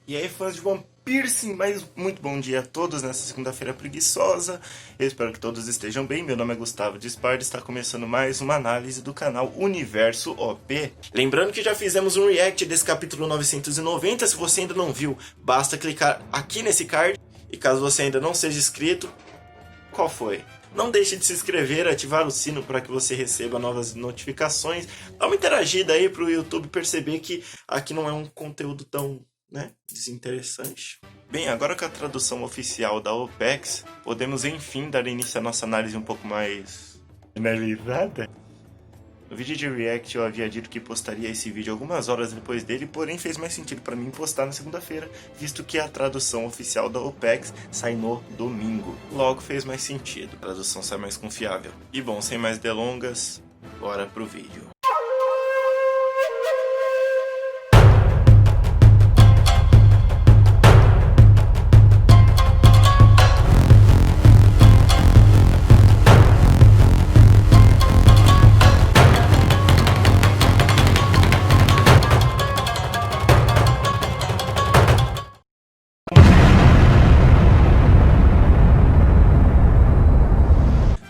E aí, fãs de One Piece, mas muito bom dia a todos nessa segunda-feira preguiçosa. Eu espero que todos estejam bem. Meu nome é Gustavo Dispar e está começando mais uma análise do canal Universo OP. Lembrando que já fizemos um react desse capítulo 990. Se você ainda não viu, basta clicar aqui nesse card. E caso você ainda não seja inscrito, qual foi? Não deixe de se inscrever, ativar o sino para que você receba novas notificações. Dá uma interagida aí para o YouTube perceber que aqui não é um conteúdo tão, desinteressante. Bem, agora com a tradução oficial da OPEX, podemos enfim dar início à nossa análise um pouco mais analisada. No vídeo de react eu havia dito que postaria esse vídeo algumas horas depois dele, porém fez mais sentido para mim postar na segunda-feira, visto que a tradução oficial da OPEX sai no domingo. Logo fez mais sentido, a tradução sai mais confiável. E bom, sem mais delongas, bora pro vídeo.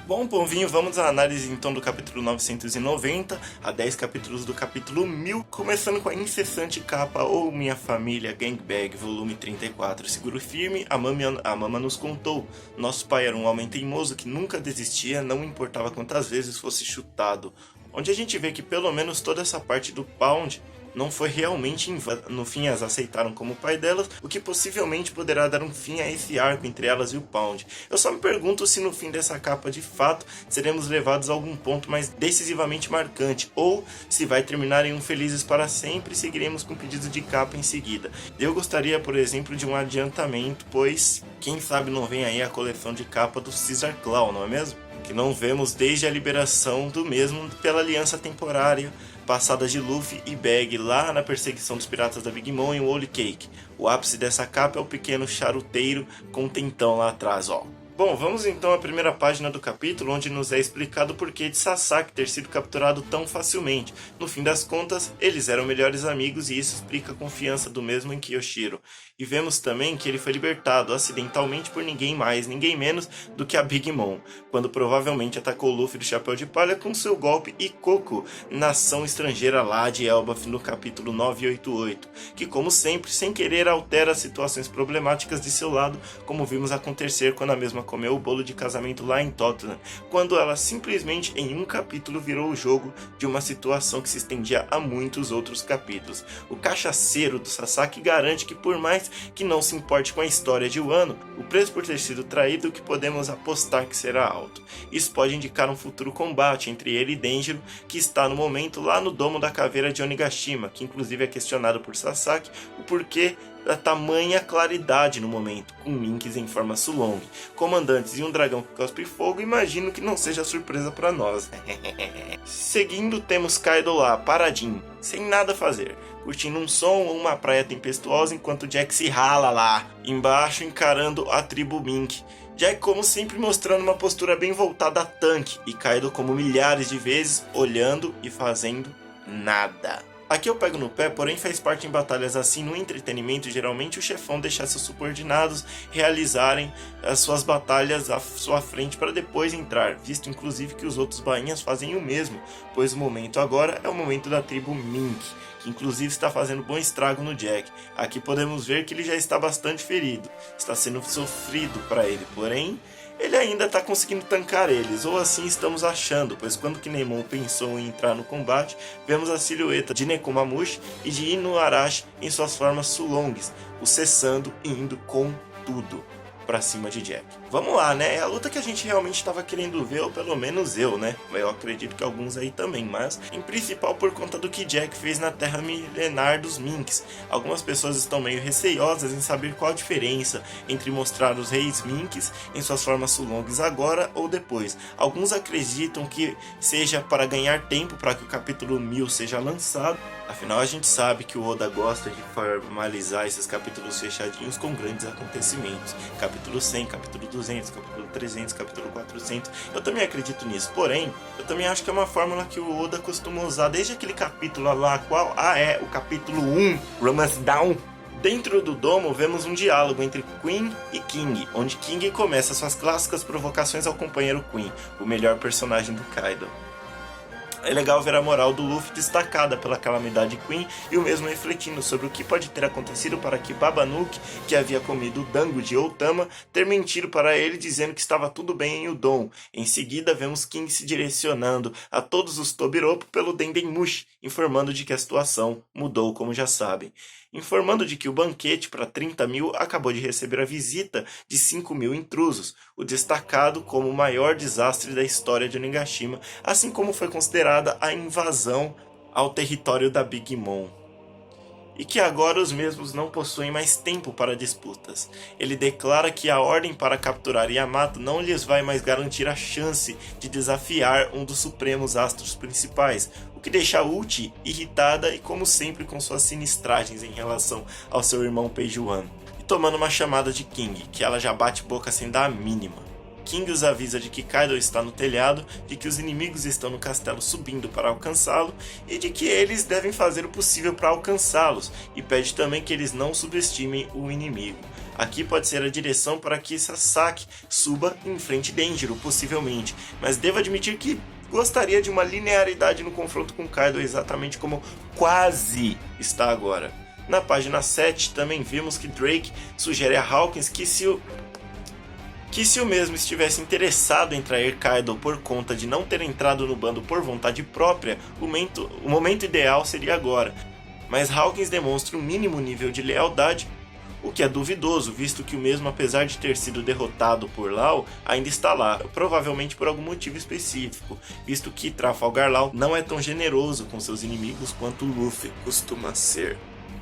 Bom, povinho, vamos à análise então do capítulo 990 a 10 capítulos do capítulo 1000, começando com a incessante capa Ou Minha Família Gangbang, volume 34. Seguro firme, a mama nos contou. Nosso pai era um homem teimoso que nunca desistia, não importava quantas vezes fosse chutado. Onde a gente vê que pelo menos toda essa parte do Pound não foi realmente no fim as aceitaram como o pai delas, o que possivelmente poderá dar um fim a esse arco entre elas e o Pound. Eu só me pergunto se no fim dessa capa de fato seremos levados a algum ponto mais decisivamente marcante, ou se vai terminar em um felizes para sempre e seguiremos com pedidos de capa em seguida. Eu gostaria, por exemplo, de um adiantamento, pois quem sabe não vem aí a coleção de capa do Caesar Claw, não é mesmo? Que não vemos desde a liberação do mesmo pela aliança temporária passada de Luffy e Bag lá na perseguição dos piratas da Big Mom e o Holy Cake. O ápice dessa capa é o pequeno charuteiro com um tentão lá atrás, ó. Bom, vamos então à primeira página do capítulo, onde nos é explicado o porquê de Sasaki ter sido capturado tão facilmente. No fim das contas, eles eram melhores amigos e isso explica a confiança do mesmo em Kiyoshiro. E vemos também que ele foi libertado acidentalmente por ninguém mais, ninguém menos do que a Big Mom, quando provavelmente atacou Luffy do Chapéu de Palha com seu golpe Ikkoku, nação estrangeira lá de Elbaf no capítulo 988, que como sempre, sem querer altera as situações problemáticas de seu lado, como vimos acontecer quando a mesma comeu o bolo de casamento lá em Tottenham, quando ela simplesmente em um capítulo virou o jogo de uma situação que se estendia a muitos outros capítulos. O cachaceiro do Sasaki garante que por mais que não se importe com a história de Wano, o preço por ter sido traído que podemos apostar que será alto. Isso pode indicar um futuro combate entre ele e Denjiro, que está no momento lá no domo da caveira de Onigashima, que inclusive é questionado por Sasaki o porquê da tamanha claridade no momento, com minks em forma Sulong, comandantes e um dragão que cospe fogo, imagino que não seja surpresa para nós. Seguindo, temos Kaido lá, paradinho, sem nada a fazer, curtindo um som ou uma praia tempestuosa enquanto Jack se rala lá, embaixo encarando a tribo Mink. Jack como sempre mostrando uma postura bem voltada a tanque, e Kaido como milhares de vezes, olhando e fazendo nada. Aqui eu pego no pé, porém faz parte em batalhas assim no entretenimento, geralmente o chefão deixa seus subordinados realizarem as suas batalhas à sua frente para depois entrar, visto inclusive que os outros bainhas fazem o mesmo, pois o momento agora é o momento da tribo Mink, que inclusive está fazendo bom estrago no Jack. Aqui podemos ver que ele já está bastante ferido, está sendo sofrido para ele, porém ele ainda está conseguindo tancar eles, ou assim estamos achando, pois quando Kinemon pensou em entrar no combate, vemos a silhueta de Nekomamushi e de Inuarashi em suas formas Sulongs, o cessando e indo com tudo pra cima de Jack. Vamos lá, né? É a luta que a gente realmente estava querendo ver, ou pelo menos eu, né? Eu acredito que alguns aí também, mas em principal por conta do que Jack fez na Terra Milenar dos Minks. Algumas pessoas estão meio receiosas em saber qual a diferença entre mostrar os reis Minks em suas formas Sulongs agora ou depois. Alguns acreditam que seja para ganhar tempo para que o capítulo 1000 seja lançado. Afinal, a gente sabe que o Oda gosta de formalizar esses capítulos fechadinhos com grandes acontecimentos. Capítulo 100, capítulo 200, capítulo 300, capítulo 400. Eu também acredito nisso, porém, eu também acho que é uma fórmula que o Oda costuma usar desde aquele capítulo lá, qual? Ah, é, o capítulo 1, Romance Down, Dentro do domo, vemos um diálogo entre Queen e King, onde King começa suas clássicas provocações ao companheiro Queen, o melhor personagem do Kaido. É legal ver a moral do Luffy destacada pela calamidade Queen e o mesmo refletindo sobre o que pode ter acontecido para que Babanuki, que havia comido o dango de Otama, ter mentido para ele dizendo que estava tudo bem em Udon. Em seguida, vemos King se direcionando a todos os Tobiropo pelo Dendemushi, informando de que a situação mudou, como já sabem. Informando de que o banquete para 30 mil acabou de receber a visita de 5 mil intrusos, o destacado como o maior desastre da história de Onigashima, assim como foi considerada a invasão ao território da Big Mom. E que agora os mesmos não possuem mais tempo para disputas. Ele declara que a ordem para capturar Yamato não lhes vai mais garantir a chance de desafiar um dos supremos astros principais, o que deixa Uchi irritada e como sempre com suas sinistragens em relação ao seu irmão Peijuan. E tomando uma chamada de King, que ela já bate boca sem dar a mínima. King os avisa de que Kaido está no telhado, de que os inimigos estão no castelo subindo para alcançá-lo e de que eles devem fazer o possível para alcançá-los, e pede também que eles não subestimem o inimigo. Aqui pode ser a direção para que Sasaki suba e enfrente Denjiro, possivelmente, mas devo admitir que gostaria de uma linearidade no confronto com Kaido, exatamente como quase está agora. Na página 7 também vimos que Drake sugere a Hawkins que se o mesmo estivesse interessado em trair Kaido por conta de não ter entrado no bando por vontade própria, o momento ideal seria agora. Mas Hawkins demonstra um mínimo nível de lealdade, o que é duvidoso, visto que o mesmo, apesar de ter sido derrotado por Law, ainda está lá, provavelmente por algum motivo específico, visto que Trafalgar Law não é tão generoso com seus inimigos quanto Luffy costuma ser.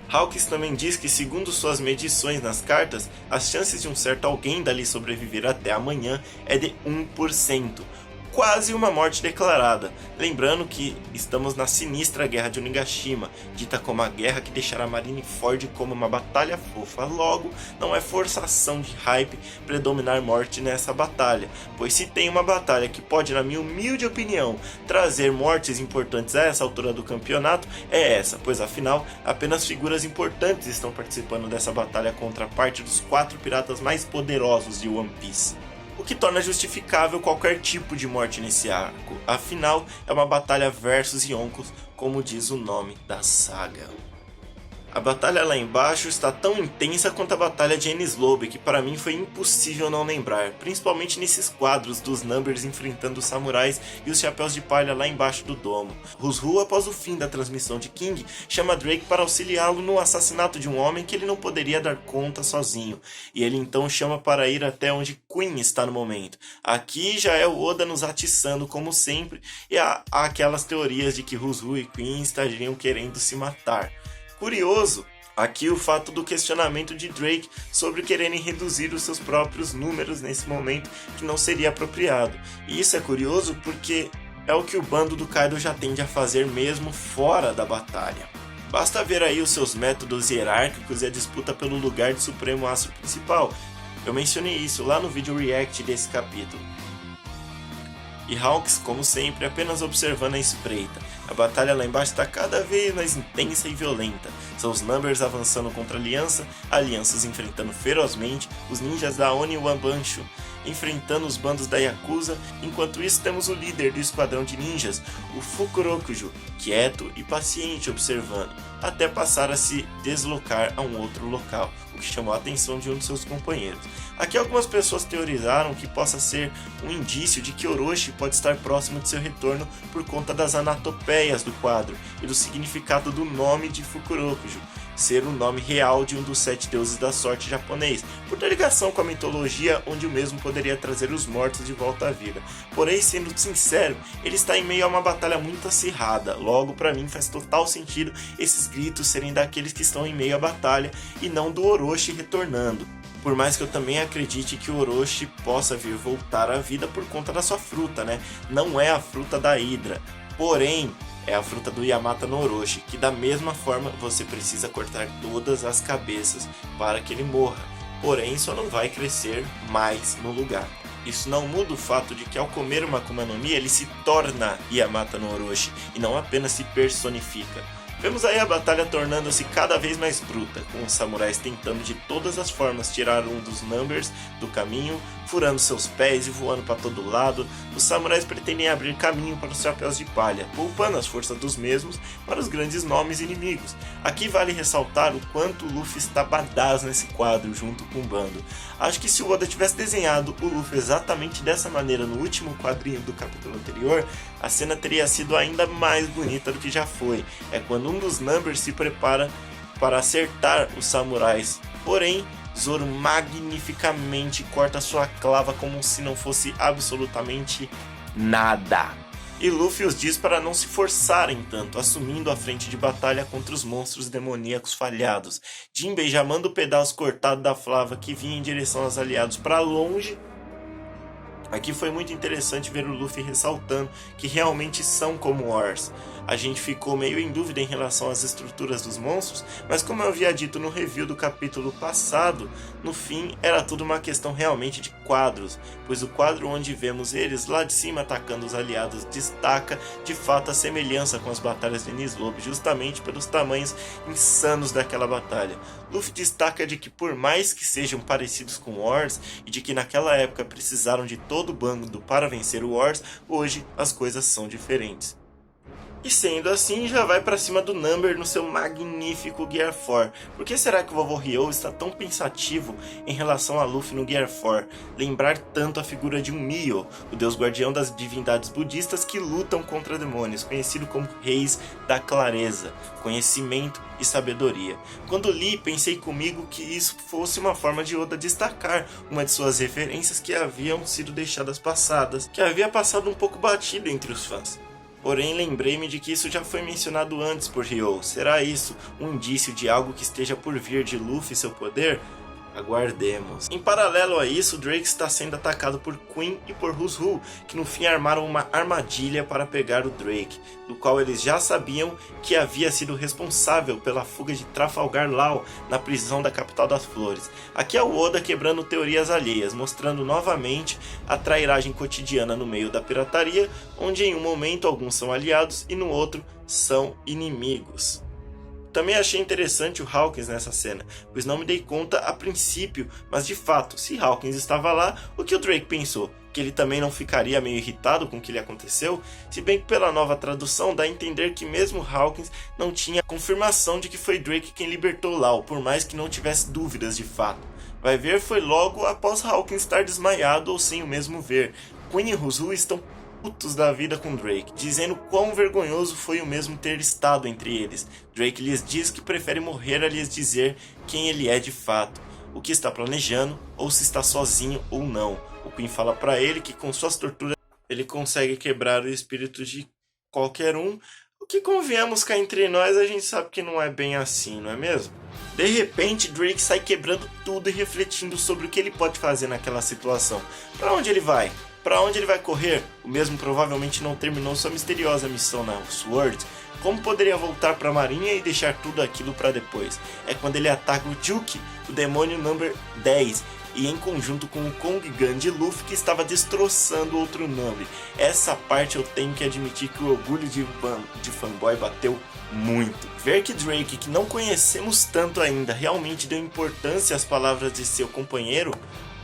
Hawkins também diz que, segundo suas medições nas cartas, as chances de um certo alguém dali sobreviver até amanhã é de 1%. Quase uma morte declarada. Lembrando que estamos na sinistra Guerra de Onigashima, dita como a guerra que deixará Marineford como uma batalha fofa. Logo, não é forçação de hype predominar morte nessa batalha, pois se tem uma batalha que pode, na minha humilde opinião, trazer mortes importantes a essa altura do campeonato, é essa, pois afinal, apenas figuras importantes estão participando dessa batalha contra parte dos 4 piratas mais poderosos de One Piece. O que torna justificável qualquer tipo de morte nesse arco, afinal é uma batalha versus Yonkos, como diz o nome da saga. A batalha lá embaixo está tão intensa quanto a batalha de Enies Lobby, que para mim foi impossível não lembrar, principalmente nesses quadros dos Numbers enfrentando os samurais e os chapéus de palha lá embaixo do domo. Rusru, após o fim da transmissão de King, chama Drake para auxiliá-lo no assassinato de um homem que ele não poderia dar conta sozinho, e ele então chama para ir até onde Queen está no momento. Aqui já é o Oda nos atiçando como sempre, e há aquelas teorias de que Rusru e Queen estariam querendo se matar. Curioso, aqui o fato do questionamento de Drake sobre quererem reduzir os seus próprios números nesse momento, que não seria apropriado. E isso é curioso porque é o que o bando do Kaido já tende a fazer mesmo fora da batalha. Basta ver aí os seus métodos hierárquicos e a disputa pelo lugar de Supremo Astro Principal. Eu mencionei isso lá no vídeo react desse capítulo. E Hawks, como sempre, apenas observando a espreita. A batalha lá embaixo está cada vez mais intensa e violenta. São os Numbers avançando contra a alianças enfrentando ferozmente, os ninjas da Oni Wambanshu enfrentando os bandos da Yakuza. Enquanto isso, temos o líder do esquadrão de ninjas, o Fukurokujo, quieto e paciente observando, até passar a se deslocar a um outro local, o que chamou a atenção de um de seus companheiros. Aqui algumas pessoas teorizaram que possa ser um indício de que Orochi pode estar próximo de seu retorno por conta das anatopeias do quadro e do significado do nome de Fukurokujo ser o nome real de um dos 7 deuses da sorte japonês, por ter ligação com a mitologia onde o mesmo poderia trazer os mortos de volta à vida. Porém, sendo sincero, ele está em meio a uma batalha muito acirrada, logo para mim faz total sentido esses gritos serem daqueles que estão em meio à batalha e não do Orochi retornando. Por mais que eu também acredite que o Orochi possa vir voltar à vida por conta da sua fruta, né? Não é a fruta da Hydra, porém é a fruta do Yamata no Orochi, que da mesma forma você precisa cortar todas as cabeças para que ele morra, porém só não vai crescer mais no lugar. Isso não muda o fato de que ao comer uma Akuma no Mi ele se torna Yamata no Orochi e não apenas se personifica. Vemos aí a batalha tornando-se cada vez mais bruta, com os samurais tentando de todas as formas tirar um dos Numbers do caminho, furando seus pés e voando para todo lado. Os samurais pretendem abrir caminho para os chapéus de palha, poupando as forças dos mesmos para os grandes nomes inimigos. Aqui vale ressaltar o quanto o Luffy está badass nesse quadro junto com o bando. Acho que se o Oda tivesse desenhado o Luffy exatamente dessa maneira no último quadrinho do capítulo anterior, a cena teria sido ainda mais bonita do que já foi. É quando um dos Numbers se prepara para acertar os samurais. Porém, Zoro magnificamente corta sua clava como se não fosse absolutamente nada. E Luffy os diz para não se forçarem tanto, assumindo a frente de batalha contra os monstros demoníacos falhados. Jinbei já manda o pedaço cortado da flava que vinha em direção aos aliados para longe. Aqui foi muito interessante ver o Luffy ressaltando que realmente são como Wars. A gente ficou meio em dúvida em relação às estruturas dos monstros, mas como eu havia dito no review do capítulo passado, no fim era tudo uma questão realmente de quadros, pois o quadro onde vemos eles lá de cima atacando os aliados destaca de fato a semelhança com as batalhas de Enies Lobby, justamente pelos tamanhos insanos daquela batalha. Luffy destaca de que por mais que sejam parecidos com Wars e de que naquela época precisaram de todo o bando para vencer o Wars, hoje as coisas são diferentes. E sendo assim, já vai pra cima do Number no seu magnífico Gear 4. Por que será que o vovô Ryo está tão pensativo em relação a Luffy no Gear 4? Lembrar tanto a figura de um Mio, o deus guardião das divindades budistas que lutam contra demônios, conhecido como Reis da Clareza, conhecimento e sabedoria. Quando li, pensei comigo que isso fosse uma forma de Oda destacar uma de suas referências que haviam sido deixadas passadas, que havia passado um pouco batido entre os fãs. Porém, lembrei-me de que isso já foi mencionado antes por Ryo. Será isso um indício de algo que esteja por vir de Luffy e seu poder? Aguardemos. Em paralelo a isso, Drake está sendo atacado por Queen e por Who's Who, que no fim armaram uma armadilha para pegar o Drake, do qual eles já sabiam que havia sido responsável pela fuga de Trafalgar Law na prisão da capital das flores. Aqui é o Oda quebrando teorias alheias, mostrando novamente a trairagem cotidiana no meio da pirataria, onde em um momento alguns são aliados e no outro são inimigos. Também achei interessante o Hawkins nessa cena, pois não me dei conta a princípio, mas de fato, se Hawkins estava lá, o que o Drake pensou? Que ele também não ficaria meio irritado com o que lhe aconteceu? Se bem que pela nova tradução dá a entender que mesmo Hawkins não tinha confirmação de que foi Drake quem libertou Law, por mais que não tivesse dúvidas de fato. Vai ver, foi logo após Hawkins estar desmaiado ou sem o mesmo ver. Queen e Who's Who estão putos da vida com Drake, dizendo quão vergonhoso foi o mesmo ter estado entre eles. Drake lhes diz que prefere morrer a lhes dizer quem ele é de fato, o que está planejando, ou se está sozinho ou não. O Queen fala para ele que com suas torturas ele consegue quebrar o espírito de qualquer um, o que convenhamos cá entre nós a gente sabe que não é bem assim, não é mesmo? De repente, Drake sai quebrando tudo e refletindo sobre o que ele pode fazer naquela situação. Para onde ele vai? Para onde ele vai correr? O mesmo provavelmente não terminou sua misteriosa missão na Sword. Como poderia voltar para a marinha e deixar tudo aquilo para depois? É quando ele ataca o Juki, o demônio Number 10, e em conjunto com o Kong Gun de Luffy que estava destroçando outro Number. Essa parte eu tenho que admitir que o orgulho de fanboy bateu muito. Ver que Drake, que não conhecemos tanto ainda, realmente deu importância às palavras de seu companheiro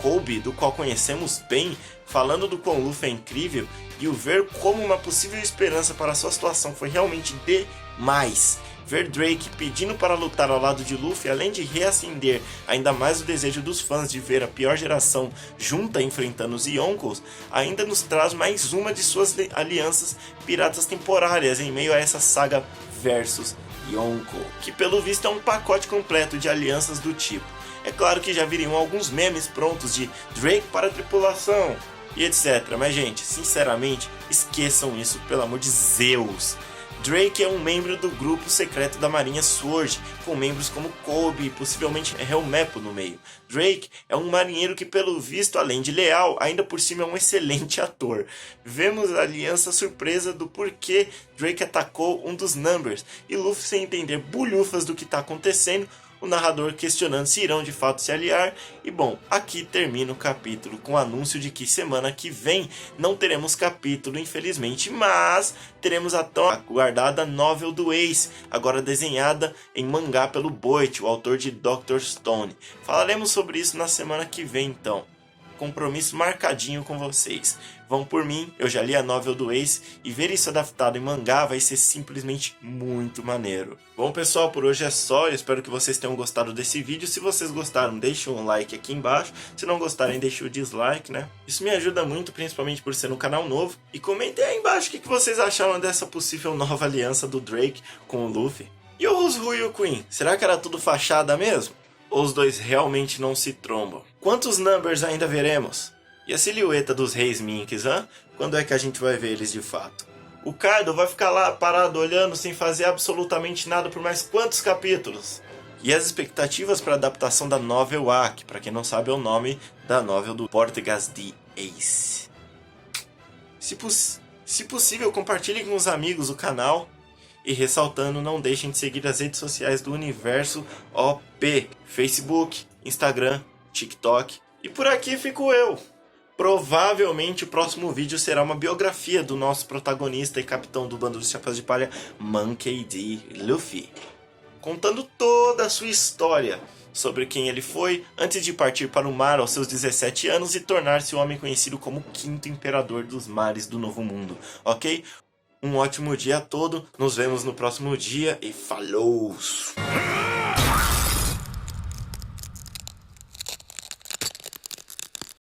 Kobe, do qual conhecemos bem, falando do quão Luffy é incrível, e o ver como uma possível esperança para sua situação foi realmente demais. Ver Drake pedindo para lutar ao lado de Luffy, além de reacender ainda mais o desejo dos fãs de ver a pior geração junta enfrentando os Yonkous, ainda nos traz mais uma de suas alianças piratas temporárias em meio a essa saga versus Yonkou, que pelo visto é um pacote completo de alianças do tipo. É claro que já viriam alguns memes prontos de Drake para a tripulação e etc. Mas gente, sinceramente, esqueçam isso, pelo amor de Zeus. Drake é um membro do grupo secreto da Marinha Sword, com membros como Kobe e possivelmente Helmepo no meio. Drake é um marinheiro que, pelo visto, além de leal, ainda por cima é um excelente ator. Vemos a aliança surpresa do porquê Drake atacou um dos Numbers, e Luffy, sem entender bulhufas do que está acontecendo, o narrador questionando se irão de fato se aliar. E bom, aqui termina o capítulo com o anúncio de que semana que vem não teremos capítulo, infelizmente, mas teremos a tão aguardada novel do Ace, agora desenhada em mangá pelo Boit, o autor de Dr. Stone. Falaremos sobre isso na semana que vem então. Compromisso marcadinho com vocês. Vão por mim, eu já li a novel do Ace e ver isso adaptado em mangá vai ser simplesmente muito maneiro. Bom pessoal, por hoje é só, eu espero que vocês tenham gostado desse vídeo. Se vocês gostaram, deixem um like aqui embaixo. Se não gostarem, deixem o dislike, né? Isso me ajuda muito, principalmente por ser um canal novo. E comentem aí embaixo o que vocês acharam dessa possível nova aliança do Drake com o Luffy. E o Rusru e o Queen, será que era tudo fachada mesmo? Ou os dois realmente não se trombam? Quantos numbers ainda veremos? E a silhueta dos reis Minks, hã? Quando é que a gente vai ver eles de fato? O Kaido vai ficar lá parado olhando sem fazer absolutamente nada por mais quantos capítulos? E as expectativas para a adaptação da novel A, que para quem não sabe é o nome da novel do Portgas de Ace. Se possível, compartilhem com os amigos o canal. E ressaltando, não deixem de seguir as redes sociais do Universo OP, Facebook, Instagram, TikTok. E por aqui fico eu. Provavelmente o próximo vídeo será uma biografia do nosso protagonista e capitão do bando dos Chapéus de Palha, Monkey D. Luffy. Contando toda a sua história sobre quem ele foi antes de partir para o mar aos seus 17 anos e tornar-se o homem conhecido como o quinto imperador dos mares do Novo Mundo, ok? Um ótimo dia todo, nos vemos no próximo dia e falou!